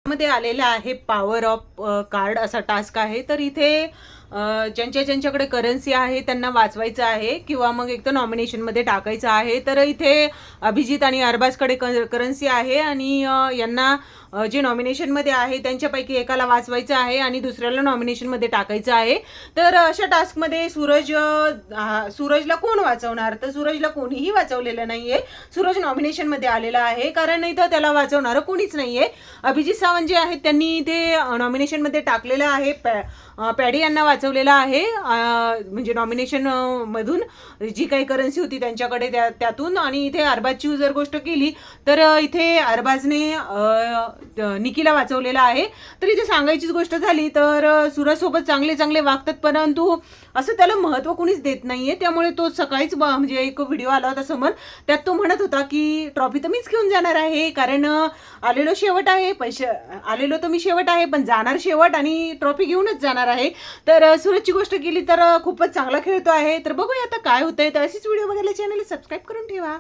मध्ये आलेला आहे पॉवर ऑफ कार्ड असा टास्क आहे. तर इथे ज्यांच्याकडे करन्सी आहे त्यांना वाचवायचं आहे किंवा मग एक तर नॉमिनेशनमध्ये टाकायचं आहे. तर इथे अभिजित आणि अरबाजकडे करन्सी आहे आणि यांना जे नॉमिनेशनमध्ये आहे त्यांच्यापैकी एकाला वाचवायचं आहे आणि दुसऱ्याला नॉमिनेशनमध्ये टाकायचं आहे. तर अशा टास्कमध्ये सूरजला कोण वाचवणार? तर सूरजला कोणीही वाचवलेलं नाहीये. सूरज नॉमिनेशनमध्ये आलेला आहे कारण इथं त्याला वाचवणारं कोणीच नाहीये. अभिजित सावंत जे आहेत त्यांनी ते नॉमिनेशनमध्ये टाकलेलं आहे. पॅडी यांना वाचवलेलं आहे म्हणजे नॉमिनेशन मधून जी काही करन्सी होती त्यांच्याकडे त्यातून. आणि इथे अरबाजची जर गोष्ट केली तर इथे अरबाजने निकीला वाचवलेला आहे. तर इथे सांगायचीच गोष्ट झाली तर सूरजसोबत चांगले चांगले वागतात परंतु असं त्याला महत्त्व कुणीच देत नाहीये. त्यामुळे तो सकाळीच म्हणजे एक व्हिडिओ आला होता समोर, त्यात तो म्हणत होता की ट्रॉफी तर मीच घेऊन जाणार आहे कारण आलेलो शेवट आहे, आलेलो तर मी शेवट आहे पण जाणार शेवट आणि ट्रॉफी घेऊनच जाणार आहे. तर सूरजची गोष्ट केली तर खूपच चांगला खेळतो आहे. तर बघूया आता काय होतंय. तर अशीच व्हिडिओ बघायला चॅनल सबस्क्राईब करून ठेवा.